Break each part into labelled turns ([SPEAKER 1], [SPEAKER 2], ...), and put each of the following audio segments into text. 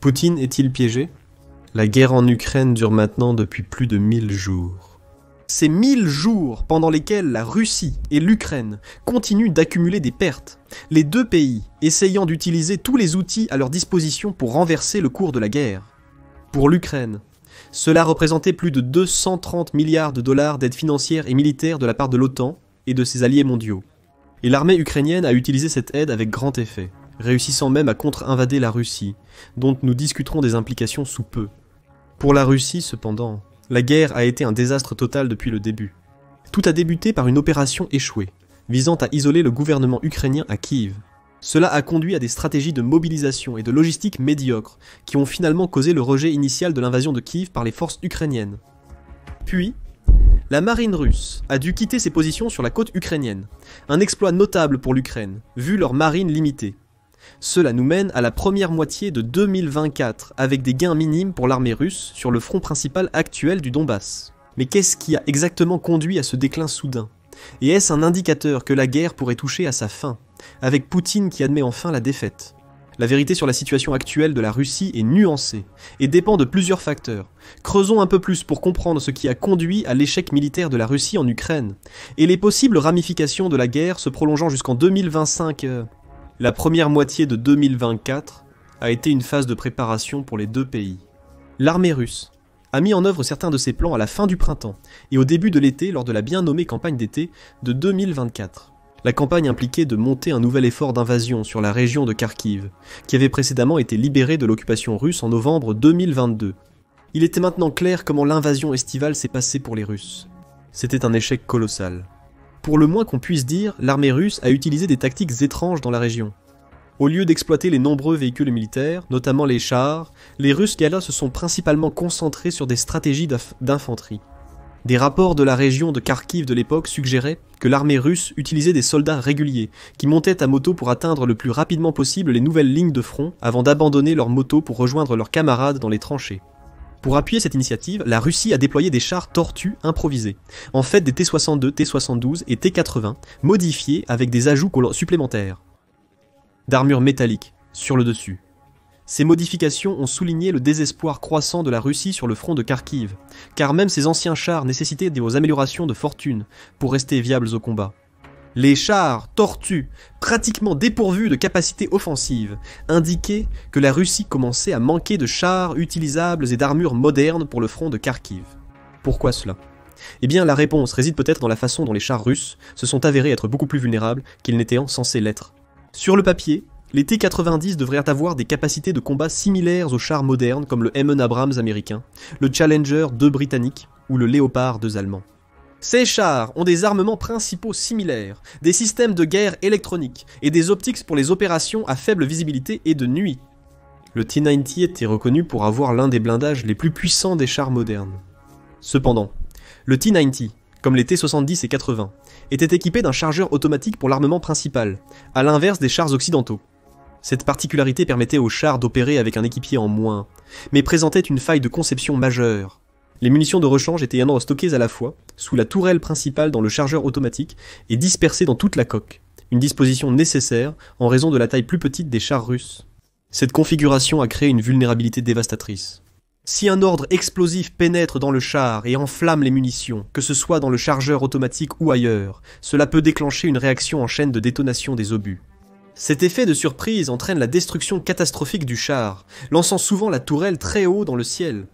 [SPEAKER 1] Poutine est-il piégé? La guerre en Ukraine dure maintenant depuis plus de 1000 jours. C'est 1000 jours pendant lesquels la Russie et l'Ukraine continuent d'accumuler des pertes, les deux pays essayant d'utiliser tous les outils à leur disposition pour renverser le cours de la guerre. Pour l'Ukraine, cela représentait plus de 230 milliards de dollars d'aide financière et militaire de la part de l'OTAN et de ses alliés mondiaux. Et l'armée ukrainienne a utilisé cette aide avec grand effet, réussissant même à contre-invader la Russie, dont nous discuterons des implications sous peu. Pour la Russie, cependant, la guerre a été un désastre total depuis le début. Tout a débuté par une opération échouée, visant à isoler le gouvernement ukrainien à Kiev. Cela a conduit à des stratégies de mobilisation et de logistique médiocres, qui ont finalement causé le rejet initial de l'invasion de Kiev par les forces ukrainiennes. Puis, la marine russe a dû quitter ses positions sur la côte ukrainienne, un exploit notable pour l'Ukraine, vu leur marine limitée. Cela nous mène à la première moitié de 2024, avec des gains minimes pour l'armée russe sur le front principal actuel du Donbass. Mais qu'est-ce qui a exactement conduit à ce déclin soudain? Et est-ce un indicateur que la guerre pourrait toucher à sa fin, avec Poutine qui admet enfin la défaite? La vérité sur la situation actuelle de la Russie est nuancée, et dépend de plusieurs facteurs. Creusons un peu plus pour comprendre ce qui a conduit à l'échec militaire de la Russie en Ukraine, et les possibles ramifications de la guerre se prolongeant jusqu'en 2025. La première moitié de 2024 a été une phase de préparation pour les deux pays. L'armée russe a mis en œuvre certains de ses plans à la fin du printemps et au début de l'été lors de la bien nommée campagne d'été de 2024. La campagne impliquait de monter un nouvel effort d'invasion sur la région de Kharkiv, qui avait précédemment été libérée de l'occupation russe en novembre 2022. Il était maintenant clair comment l'invasion estivale s'est passée pour les Russes. C'était un échec colossal. Pour le moins qu'on puisse dire, l'armée russe a utilisé des tactiques étranges dans la région. Au lieu d'exploiter les nombreux véhicules militaires, notamment les chars, les Russes se sont principalement concentrés sur des stratégies d'infanterie. Des rapports de la région de Kharkiv de l'époque suggéraient que l'armée russe utilisait des soldats réguliers, qui montaient à moto pour atteindre le plus rapidement possible les nouvelles lignes de front avant d'abandonner leurs motos pour rejoindre leurs camarades dans les tranchées. Pour appuyer cette initiative, la Russie a déployé des chars Tortues improvisés, en fait des T-62, T-72 et T-80, modifiés avec des ajouts supplémentaires d'armure métallique sur le dessus. Ces modifications ont souligné le désespoir croissant de la Russie sur le front de Kharkiv, car même ces anciens chars nécessitaient des améliorations de fortune pour rester viables au combat. Les chars Tortues, pratiquement dépourvus de capacité offensive, indiquaient que la Russie commençait à manquer de chars utilisables et d'armures modernes pour le front de Kharkiv. Pourquoi cela? Eh bien, la réponse réside peut-être dans la façon dont les chars russes se sont avérés être beaucoup plus vulnérables qu'ils n'étaient censés l'être. Sur le papier, les T-90 devraient avoir des capacités de combat similaires aux chars modernes comme le M1 Abrams américain, le Challenger 2 britannique ou le Léopard 2 allemand. Ces chars ont des armements principaux similaires, des systèmes de guerre électroniques et des optiques pour les opérations à faible visibilité et de nuit. Le T-90 était reconnu pour avoir l'un des blindages les plus puissants des chars modernes. Cependant, le T-90, comme les T-70 et 80, était équipé d'un chargeur automatique pour l'armement principal, à l'inverse des chars occidentaux. Cette particularité permettait aux chars d'opérer avec un équipier en moins, mais présentait une faille de conception majeure. Les munitions de rechange étaient stockées à la fois, sous la tourelle principale dans le chargeur automatique, et dispersées dans toute la coque, une disposition nécessaire en raison de la taille plus petite des chars russes. Cette configuration a créé une vulnérabilité dévastatrice. Si un ordre explosif pénètre dans le char et enflamme les munitions, que ce soit dans le chargeur automatique ou ailleurs, cela peut déclencher une réaction en chaîne de détonation des obus. Cet effet de surprise entraîne la destruction catastrophique du char, lançant souvent la tourelle très haut dans le ciel.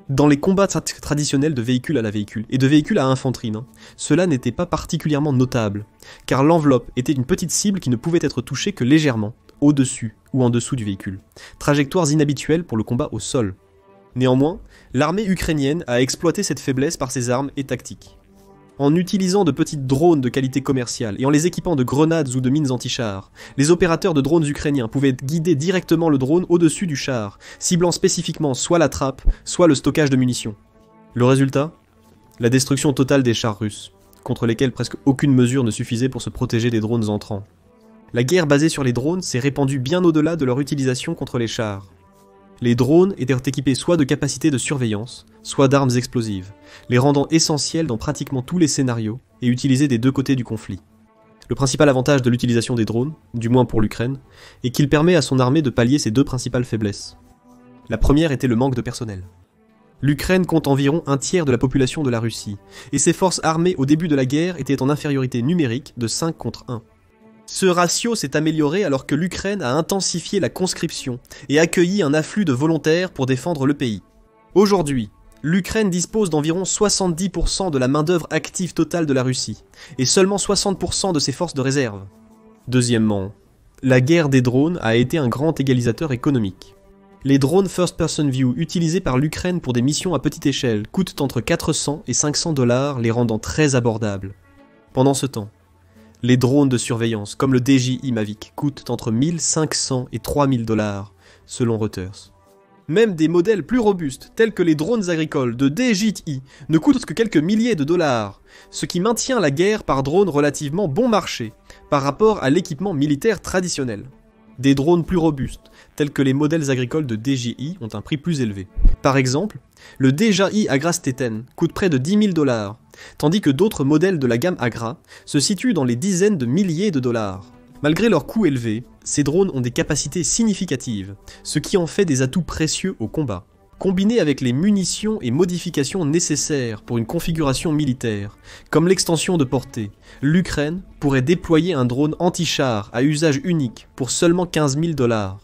[SPEAKER 1] Dans les combats traditionnels de véhicule à la véhicule, et de véhicule à infanterie, cela n'était pas particulièrement notable, car l'enveloppe était une petite cible qui ne pouvait être touchée que légèrement, au-dessus ou en dessous du véhicule. Trajectoires inhabituelles pour le combat au sol. Néanmoins, l'armée ukrainienne a exploité cette faiblesse par ses armes et tactiques. En utilisant de petites drones de qualité commerciale et en les équipant de grenades ou de mines anti-chars, les opérateurs de drones ukrainiens pouvaient guider directement le drone au-dessus du char, ciblant spécifiquement soit la trappe, soit le stockage de munitions. Le résultat? La destruction totale des chars russes, contre lesquels presque aucune mesure ne suffisait pour se protéger des drones entrants. La guerre basée sur les drones s'est répandue bien au-delà de leur utilisation contre les chars. Les drones étaient équipés soit de capacités de surveillance, soit d'armes explosives, les rendant essentiels dans pratiquement tous les scénarios et utilisés des deux côtés du conflit. Le principal avantage de l'utilisation des drones, du moins pour l'Ukraine, est qu'il permet à son armée de pallier ses deux principales faiblesses. La première était le manque de personnel. L'Ukraine compte environ un tiers de la population de la Russie, et ses forces armées au début de la guerre étaient en infériorité numérique de 5 contre 1. Ce ratio s'est amélioré alors que l'Ukraine a intensifié la conscription et accueilli un afflux de volontaires pour défendre le pays. Aujourd'hui, l'Ukraine dispose d'environ 70% de la main-d'œuvre active totale de la Russie, et seulement 60% de ses forces de réserve. Deuxièmement, la guerre des drones a été un grand égalisateur économique. Les drones First Person View utilisés par l'Ukraine pour des missions à petite échelle coûtent entre 400 et 500 $, les rendant très abordables. Pendant ce temps, les drones de surveillance, comme le DJI Mavic, coûtent entre 1500 et 3000 $, selon Reuters. Même des modèles plus robustes, tels que les drones agricoles de DJI, ne coûtent que quelques milliers de $, ce qui maintient la guerre par drone relativement bon marché, par rapport à l'équipement militaire traditionnel. Des drones plus robustes, tels que les modèles agricoles de DJI, ont un prix plus élevé. Par exemple, le DJI Agra Steten coûte près de 10 000 $, tandis que d'autres modèles de la gamme Agra se situent dans les dizaines de milliers de dollars. Malgré leur coût élevé, ces drones ont des capacités significatives, ce qui en fait des atouts précieux au combat. Combinés avec les munitions et modifications nécessaires pour une configuration militaire, comme l'extension de portée, l'Ukraine pourrait déployer un drone anti-char à usage unique pour seulement 15 000 $.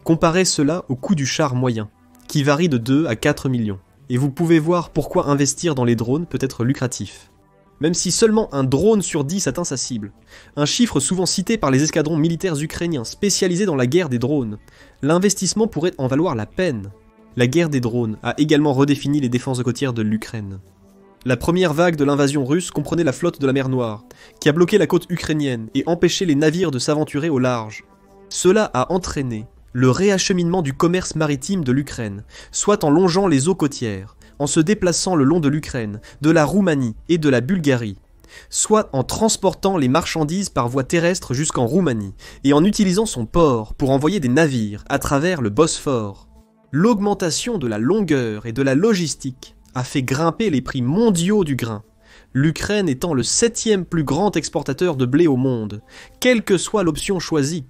[SPEAKER 1] Comparez cela au coût du char moyen, qui varie de 2 à 4 millions, et vous pouvez voir pourquoi investir dans les drones peut être lucratif. Même si seulement un drone sur 10 atteint sa cible, un chiffre souvent cité par les escadrons militaires ukrainiens spécialisés dans la guerre des drones, l'investissement pourrait en valoir la peine. La guerre des drones a également redéfini les défenses côtières de l'Ukraine. La première vague de l'invasion russe comprenait la flotte de la mer Noire, qui a bloqué la côte ukrainienne et empêché les navires de s'aventurer au large. Cela a entraîné le réacheminement du commerce maritime de l'Ukraine, soit en longeant les eaux côtières, en se déplaçant le long de l'Ukraine, de la Roumanie et de la Bulgarie, soit en transportant les marchandises par voie terrestre jusqu'en Roumanie, et en utilisant son port pour envoyer des navires à travers le Bosphore. L'augmentation de la longueur et de la logistique a fait grimper les prix mondiaux du grain, l'Ukraine étant le 7e plus grand exportateur de blé au monde, quelle que soit l'option choisie.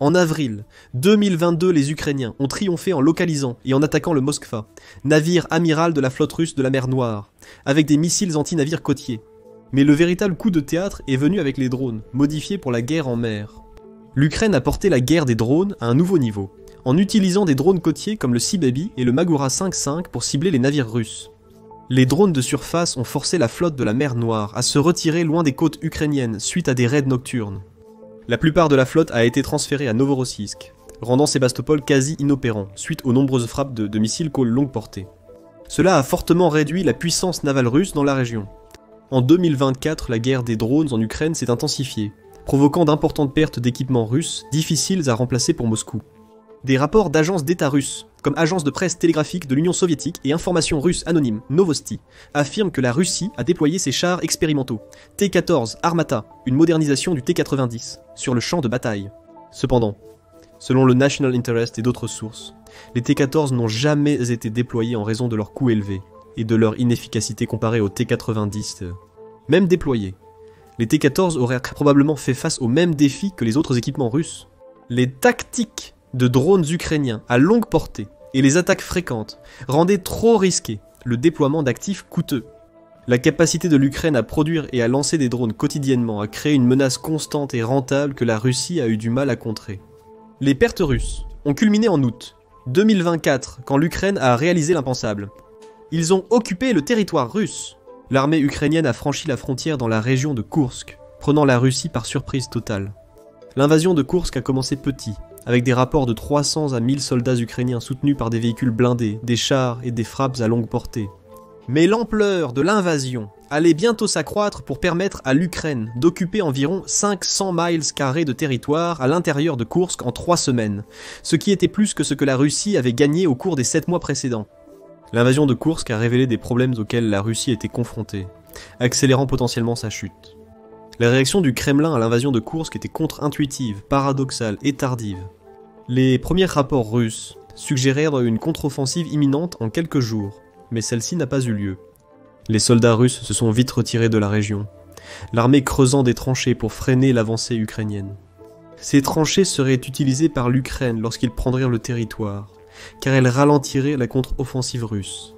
[SPEAKER 1] En avril 2022, les Ukrainiens ont triomphé en localisant et en attaquant le Moskva, navire amiral de la flotte russe de la mer Noire, avec des missiles anti-navires côtiers. Mais le véritable coup de théâtre est venu avec les drones, modifiés pour la guerre en mer. L'Ukraine a porté la guerre des drones à un nouveau niveau, en utilisant des drones côtiers comme le Sea Baby et le Magura 5.5 pour cibler les navires russes. Les drones de surface ont forcé la flotte de la mer Noire à se retirer loin des côtes ukrainiennes suite à des raids nocturnes. La plupart de la flotte a été transférée à Novorossiysk, rendant Sébastopol quasi inopérant suite aux nombreuses frappes de missiles call longue portée. Cela a fortement réduit la puissance navale russe dans la région. En 2024, la guerre des drones en Ukraine s'est intensifiée, provoquant d'importantes pertes d'équipements russes difficiles à remplacer pour Moscou. Des rapports d'agences d'État russes, comme Agence de presse télégraphique de l'Union soviétique et Information russe anonyme Novosti, affirment que la Russie a déployé ses chars expérimentaux, T-14 Armata, une modernisation du T-90, sur le champ de bataille. Cependant, selon le National Interest et d'autres sources, les T-14 n'ont jamais été déployés en raison de leur coût élevé et de leur inefficacité comparée aux T-90. Même déployés, les T-14 auraient probablement fait face aux mêmes défis que les autres équipements russes. Les tactiques de drones ukrainiens à longue portée et les attaques fréquentes rendaient trop risqué le déploiement d'actifs coûteux. La capacité de l'Ukraine à produire et à lancer des drones quotidiennement a créé une menace constante et rentable que la Russie a eu du mal à contrer. Les pertes russes ont culminé en août 2024 quand l'Ukraine a réalisé l'impensable. Ils ont occupé le territoire russe. L'armée ukrainienne a franchi la frontière dans la région de Koursk, prenant la Russie par surprise totale. L'invasion de Koursk a commencé petit, avec des rapports de 300 à 1000 soldats ukrainiens soutenus par des véhicules blindés, des chars et des frappes à longue portée. Mais l'ampleur de l'invasion allait bientôt s'accroître pour permettre à l'Ukraine d'occuper environ 500 miles carrés de territoire à l'intérieur de Koursk en 3 semaines, ce qui était plus que ce que la Russie avait gagné au cours des 7 mois précédents. L'invasion de Koursk a révélé des problèmes auxquels la Russie était confrontée, accélérant potentiellement sa chute. La réaction du Kremlin à l'invasion de Koursk était contre-intuitive, paradoxale et tardive. Les premiers rapports russes suggérèrent une contre-offensive imminente en quelques jours, mais celle-ci n'a pas eu lieu. Les soldats russes se sont vite retirés de la région, l'armée creusant des tranchées pour freiner l'avancée ukrainienne. Ces tranchées seraient utilisées par l'Ukraine lorsqu'ils prendraient le territoire, car elle ralentirait la contre-offensive russe.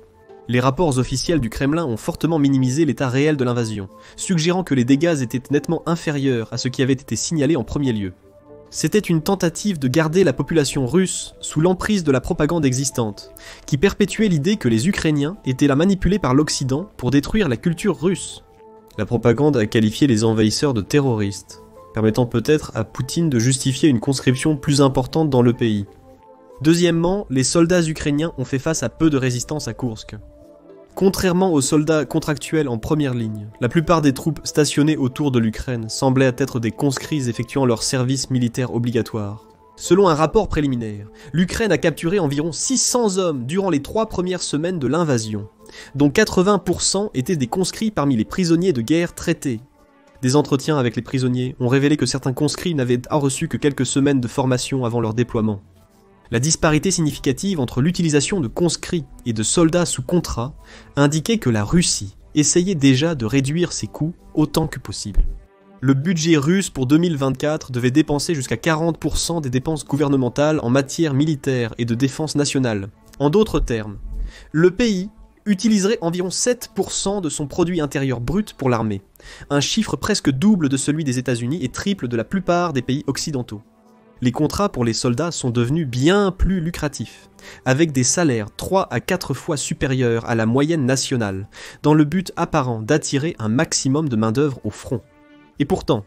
[SPEAKER 1] Les rapports officiels du Kremlin ont fortement minimisé l'état réel de l'invasion, suggérant que les dégâts étaient nettement inférieurs à ce qui avait été signalé en premier lieu. C'était une tentative de garder la population russe sous l'emprise de la propagande existante, qui perpétuait l'idée que les Ukrainiens étaient là manipulés par l'Occident pour détruire la culture russe. La propagande a qualifié les envahisseurs de terroristes, permettant peut-être à Poutine de justifier une conscription plus importante dans le pays. Deuxièmement, les soldats ukrainiens ont fait face à peu de résistance à Koursk. Contrairement aux soldats contractuels en première ligne, la plupart des troupes stationnées autour de l'Ukraine semblaient être des conscrits effectuant leur service militaire obligatoire. Selon un rapport préliminaire, l'Ukraine a capturé environ 600 hommes durant les 3 premières semaines de l'invasion, dont 80% étaient des conscrits parmi les prisonniers de guerre traités. Des entretiens avec les prisonniers ont révélé que certains conscrits n'avaient reçu que quelques semaines de formation avant leur déploiement. La disparité significative entre l'utilisation de conscrits et de soldats sous contrat indiquait que la Russie essayait déjà de réduire ses coûts autant que possible. Le budget russe pour 2024 devait dépenser jusqu'à 40% des dépenses gouvernementales en matière militaire et de défense nationale. En d'autres termes, le pays utiliserait environ 7% de son produit intérieur brut pour l'armée, un chiffre presque double de celui des États-Unis et triple de la plupart des pays occidentaux. Les contrats pour les soldats sont devenus bien plus lucratifs, avec des salaires 3 à 4 fois supérieurs à la moyenne nationale, dans le but apparent d'attirer un maximum de main-d'œuvre au front. Et pourtant,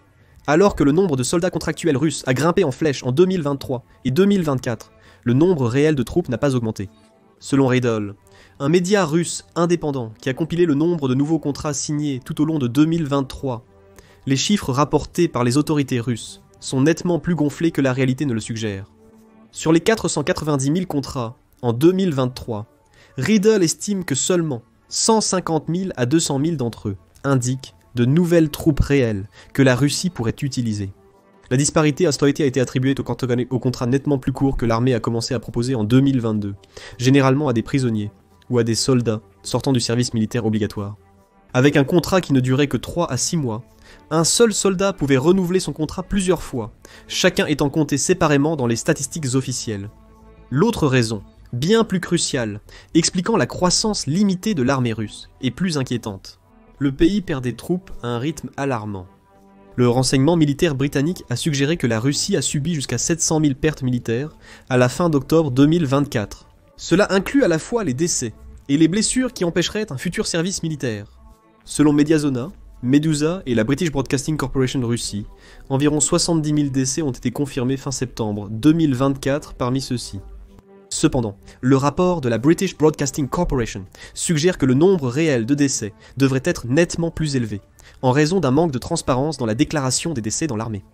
[SPEAKER 1] alors que le nombre de soldats contractuels russes a grimpé en flèche en 2023 et 2024, le nombre réel de troupes n'a pas augmenté. Selon Riddle, un média russe indépendant qui a compilé le nombre de nouveaux contrats signés tout au long de 2023, les chiffres rapportés par les autorités russes sont nettement plus gonflés que la réalité ne le suggère. Sur les 490 000 contrats en 2023, Riddle estime que seulement 150 000 à 200 000 d'entre eux indiquent de nouvelles troupes réelles que la Russie pourrait utiliser. La disparité a été attribuée aux contrats nettement plus courts que l'armée a commencé à proposer en 2022, généralement à des prisonniers ou à des soldats sortant du service militaire obligatoire. Avec un contrat qui ne durait que 3 à 6 mois, un seul soldat pouvait renouveler son contrat plusieurs fois, chacun étant compté séparément dans les statistiques officielles. L'autre raison, bien plus cruciale, expliquant la croissance limitée de l'armée russe, est plus inquiétante. Le pays perd des troupes à un rythme alarmant. Le renseignement militaire britannique a suggéré que la Russie a subi jusqu'à 700 000 pertes militaires à la fin d'octobre 2024. Cela inclut à la fois les décès et les blessures qui empêcheraient un futur service militaire. Selon Mediazona, Medusa et la British Broadcasting Corporation de Russie, environ 70 000 décès ont été confirmés fin septembre 2024 parmi ceux-ci. Cependant, le rapport de la British Broadcasting Corporation suggère que le nombre réel de décès devrait être nettement plus élevé, en raison d'un manque de transparence dans la déclaration des décès dans l'armée.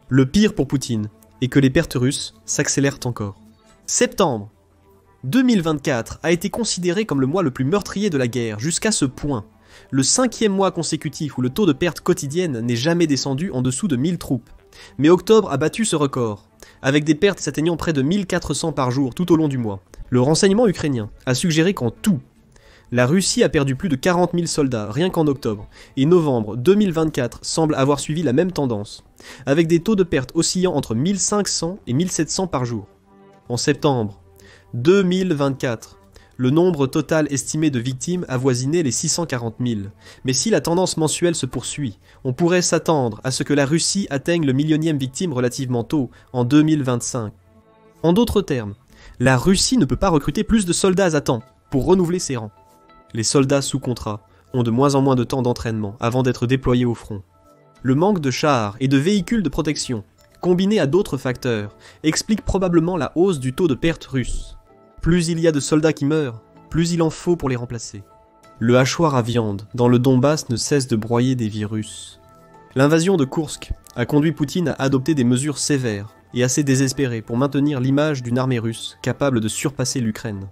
[SPEAKER 1] Le pire pour Poutine est que les pertes russes s'accélèrent encore. Septembre 2024 a été considéré comme le mois le plus meurtrier de la guerre, jusqu'à ce point. Le 5e mois consécutif où le taux de perte quotidienne n'est jamais descendu en dessous de 1000 troupes. Mais octobre a battu ce record, avec des pertes s'atteignant près de 1400 par jour tout au long du mois. Le renseignement ukrainien a suggéré qu'en tout, la Russie a perdu plus de 40 000 soldats rien qu'en octobre, et novembre 2024 semble avoir suivi la même tendance, avec des taux de perte oscillant entre 1500 et 1700 par jour. En septembre 2024, le nombre total estimé de victimes avoisinait les 640 000, mais si la tendance mensuelle se poursuit, on pourrait s'attendre à ce que la Russie atteigne le millionième victime relativement tôt, en 2025. En d'autres termes, la Russie ne peut pas recruter plus de soldats à temps pour renouveler ses rangs. Les soldats sous contrat ont de moins en moins de temps d'entraînement avant d'être déployés au front. Le manque de chars et de véhicules de protection, combiné à d'autres facteurs, explique probablement la hausse du taux de perte russe. Plus il y a de soldats qui meurent, plus il en faut pour les remplacer. Le hachoir à viande dans le Donbass ne cesse de broyer des virus. L'invasion de Koursk a conduit Poutine à adopter des mesures sévères et assez désespérées pour maintenir l'image d'une armée russe capable de surpasser l'Ukraine.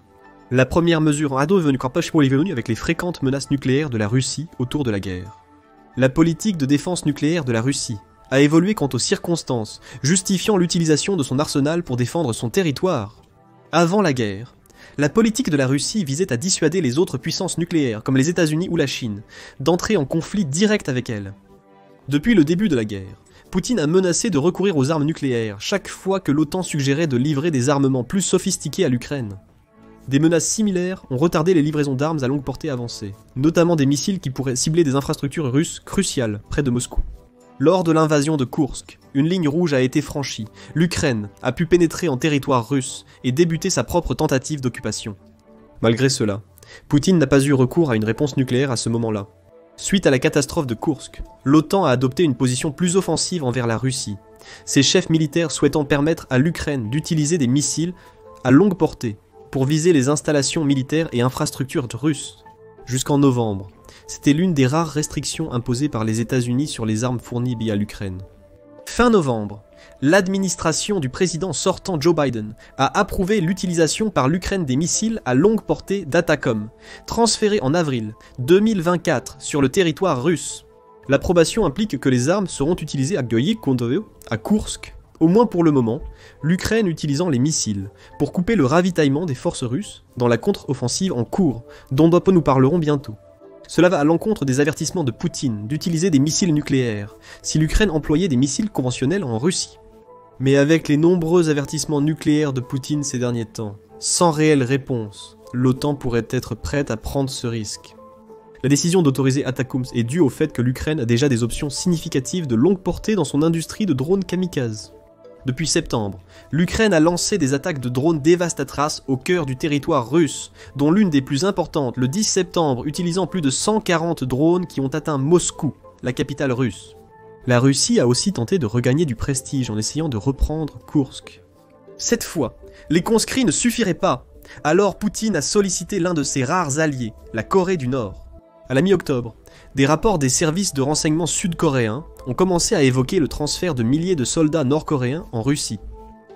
[SPEAKER 1] La première mesure est venue avec les fréquentes menaces nucléaires de la Russie autour de la guerre. La politique de défense nucléaire de la Russie a évolué quant aux circonstances, justifiant l'utilisation de son arsenal pour défendre son territoire. Avant la guerre, la politique de la Russie visait à dissuader les autres puissances nucléaires, comme les États-Unis ou la Chine, d'entrer en conflit direct avec elle. Depuis le début de la guerre, Poutine a menacé de recourir aux armes nucléaires chaque fois que l'OTAN suggérait de livrer des armements plus sophistiqués à l'Ukraine. Des menaces similaires ont retardé les livraisons d'armes à longue portée avancée, notamment des missiles qui pourraient cibler des infrastructures russes cruciales près de Moscou. Lors de l'invasion de Koursk, une ligne rouge a été franchie. L'Ukraine a pu pénétrer en territoire russe et débuter sa propre tentative d'occupation. Malgré cela, Poutine n'a pas eu recours à une réponse nucléaire à ce moment-là. Suite à la catastrophe de Koursk, l'OTAN a adopté une position plus offensive envers la Russie, ses chefs militaires souhaitant permettre à l'Ukraine d'utiliser des missiles à longue portée pour viser les installations militaires et infrastructures russes. Jusqu'en novembre, c'était l'une des rares restrictions imposées par les États-Unis sur les armes fournies à l'Ukraine. Fin novembre, l'administration du président sortant Joe Biden a approuvé l'utilisation par l'Ukraine des missiles à longue portée d'Atacom, transférés en avril 2024 sur le territoire russe. L'approbation implique que les armes seront utilisées à Koursk, au moins pour le moment, l'Ukraine utilisant les missiles pour couper le ravitaillement des forces russes dans la contre-offensive en cours, dont nous parlerons bientôt. Cela va à l'encontre des avertissements de Poutine d'utiliser des missiles nucléaires si l'Ukraine employait des missiles conventionnels en Russie. Mais avec les nombreux avertissements nucléaires de Poutine ces derniers temps, sans réelle réponse, l'OTAN pourrait être prête à prendre ce risque. La décision d'autoriser Atacms est due au fait que l'Ukraine a déjà des options significatives de longue portée dans son industrie de drones kamikazes. Depuis septembre, l'Ukraine a lancé des attaques de drones dévastatrices au cœur du territoire russe, dont l'une des plus importantes le 10 septembre utilisant plus de 140 drones qui ont atteint Moscou, la capitale russe. La Russie a aussi tenté de regagner du prestige en essayant de reprendre Koursk. Cette fois, les conscrits ne suffiraient pas, alors Poutine a sollicité l'un de ses rares alliés, la Corée du Nord. À la mi-octobre, des rapports des services de renseignement sud-coréens ont commencé à évoquer le transfert de milliers de soldats nord-coréens en Russie.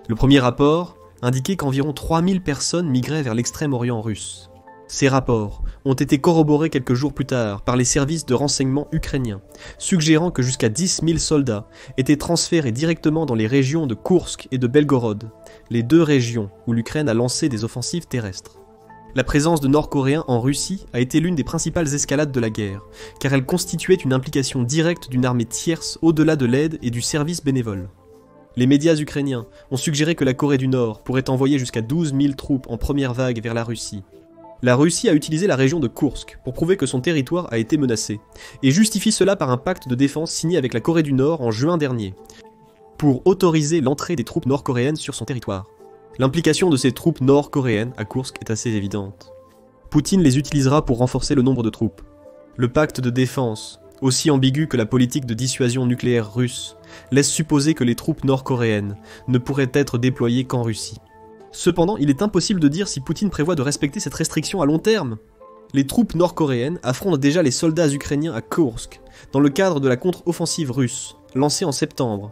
[SPEAKER 1] Le premier rapport indiquait qu'environ 3000 personnes migraient vers l'extrême-orient russe. Ces rapports ont été corroborés quelques jours plus tard par les services de renseignement ukrainiens, suggérant que jusqu'à 10 000 soldats étaient transférés directement dans les régions de Koursk et de Belgorod, les deux régions où l'Ukraine a lancé des offensives terrestres. La présence de Nord-Coréens en Russie a été l'une des principales escalades de la guerre, car elle constituait une implication directe d'une armée tierce au-delà de l'aide et du service bénévole. Les médias ukrainiens ont suggéré que la Corée du Nord pourrait envoyer jusqu'à 12 000 troupes en première vague vers la Russie. La Russie a utilisé la région de Koursk pour prouver que son territoire a été menacé, et justifie cela par un pacte de défense signé avec la Corée du Nord en juin dernier, pour autoriser l'entrée des troupes nord-coréennes sur son territoire. L'implication de ces troupes nord-coréennes à Koursk est assez évidente. Poutine les utilisera pour renforcer le nombre de troupes. Le pacte de défense, aussi ambigu que la politique de dissuasion nucléaire russe, laisse supposer que les troupes nord-coréennes ne pourraient être déployées qu'en Russie. Cependant, il est impossible de dire si Poutine prévoit de respecter cette restriction à long terme. Les troupes nord-coréennes affrontent déjà les soldats ukrainiens à Koursk, dans le cadre de la contre-offensive russe, lancée en septembre.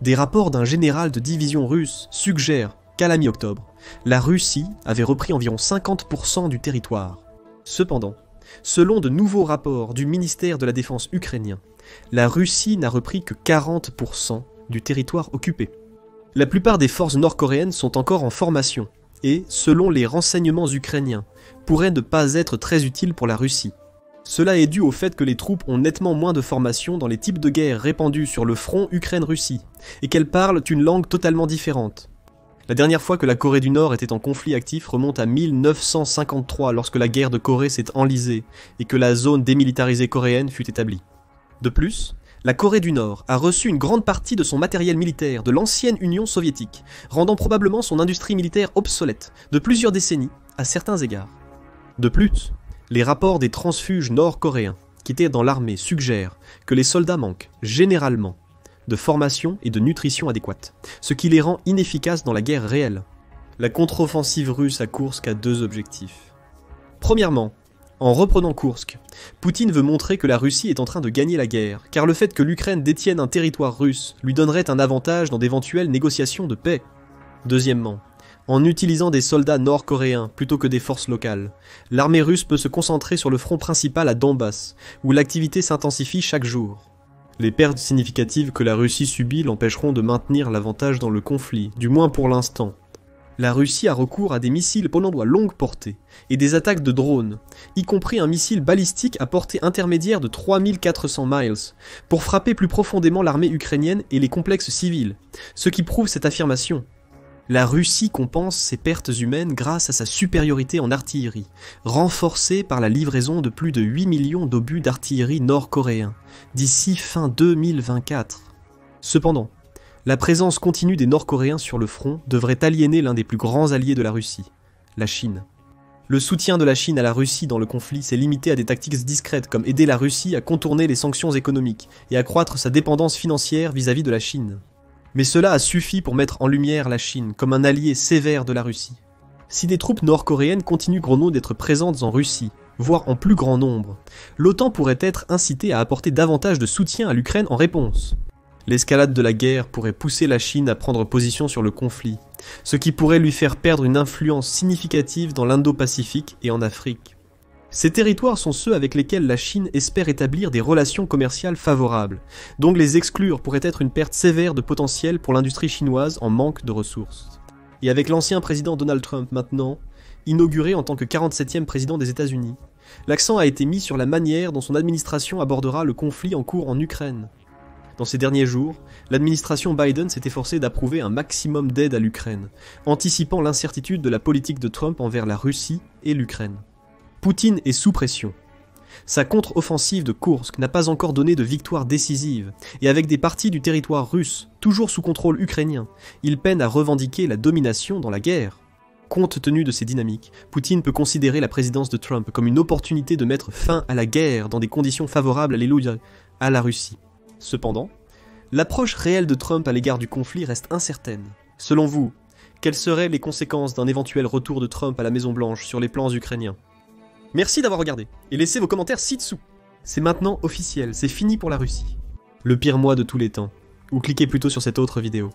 [SPEAKER 1] Des rapports d'un général de division russe suggèrent qu'à la mi-octobre, la Russie avait repris environ 50% du territoire. Cependant, selon de nouveaux rapports du ministère de la Défense ukrainien, la Russie n'a repris que 40% du territoire occupé. La plupart des forces nord-coréennes sont encore en formation et, selon les renseignements ukrainiens, pourraient ne pas être très utiles pour la Russie. Cela est dû au fait que les troupes ont nettement moins de formation dans les types de guerre répandus sur le front Ukraine-Russie et qu'elles parlent une langue totalement différente. La dernière fois que la Corée du Nord était en conflit actif remonte à 1953 lorsque la guerre de Corée s'est enlisée et que la zone démilitarisée coréenne fut établie. De plus, la Corée du Nord a reçu une grande partie de son matériel militaire de l'ancienne Union soviétique, rendant probablement son industrie militaire obsolète de plusieurs décennies à certains égards. De plus, les rapports des transfuges nord-coréens qui étaient dans l'armée suggèrent que les soldats manquent, généralement, de formation et de nutrition adéquate, ce qui les rend inefficaces dans la guerre réelle. La contre-offensive russe à Koursk a deux objectifs. Premièrement, en reprenant Koursk, Poutine veut montrer que la Russie est en train de gagner la guerre, car le fait que l'Ukraine détienne un territoire russe lui donnerait un avantage dans d'éventuelles négociations de paix. Deuxièmement, en utilisant des soldats nord-coréens plutôt que des forces locales, l'armée russe peut se concentrer sur le front principal à Donbass, où l'activité s'intensifie chaque jour. Les pertes significatives que la Russie subit l'empêcheront de maintenir l'avantage dans le conflit, du moins pour l'instant. La Russie a recours à des missiles polonois longue portée et des attaques de drones, y compris un missile balistique à portée intermédiaire de 3400 miles, pour frapper plus profondément l'armée ukrainienne et les complexes civils, ce qui prouve cette affirmation. La Russie compense ses pertes humaines grâce à sa supériorité en artillerie, renforcée par la livraison de plus de 8 millions d'obus d'artillerie nord-coréens, d'ici fin 2024. Cependant, la présence continue des Nord-Coréens sur le front devrait aliéner l'un des plus grands alliés de la Russie, la Chine. Le soutien de la Chine à la Russie dans le conflit s'est limité à des tactiques discrètes comme aider la Russie à contourner les sanctions économiques et accroître sa dépendance financière vis-à-vis de la Chine. Mais cela a suffi pour mettre en lumière la Chine comme un allié sévère de la Russie. Si des troupes nord-coréennes continuent gros d'être présentes en Russie, voire en plus grand nombre, l'OTAN pourrait être incitée à apporter davantage de soutien à l'Ukraine en réponse. L'escalade de la guerre pourrait pousser la Chine à prendre position sur le conflit, ce qui pourrait lui faire perdre une influence significative dans l'Indo-Pacifique et en Afrique. Ces territoires sont ceux avec lesquels la Chine espère établir des relations commerciales favorables, donc les exclure pourrait être une perte sévère de potentiel pour l'industrie chinoise en manque de ressources. Et avec l'ancien président Donald Trump maintenant, inauguré en tant que 47e président des États-Unis, l'accent a été mis sur la manière dont son administration abordera le conflit en cours en Ukraine. Dans ces derniers jours, l'administration Biden s'est efforcée d'approuver un maximum d'aide à l'Ukraine, anticipant l'incertitude de la politique de Trump envers la Russie et l'Ukraine. Poutine est sous pression. Sa contre-offensive de Koursk n'a pas encore donné de victoire décisive, et avec des parties du territoire russe toujours sous contrôle ukrainien, il peine à revendiquer la domination dans la guerre. Compte tenu de ces dynamiques, Poutine peut considérer la présidence de Trump comme une opportunité de mettre fin à la guerre dans des conditions favorables à la Russie. Cependant, l'approche réelle de Trump à l'égard du conflit reste incertaine. Selon vous, quelles seraient les conséquences d'un éventuel retour de Trump à la Maison-Blanche sur les plans ukrainiens ? Merci d'avoir regardé, et laissez vos commentaires ci-dessous. C'est maintenant officiel, c'est fini pour la Russie. Le pire mois de tous les temps. Ou cliquez plutôt sur cette autre vidéo.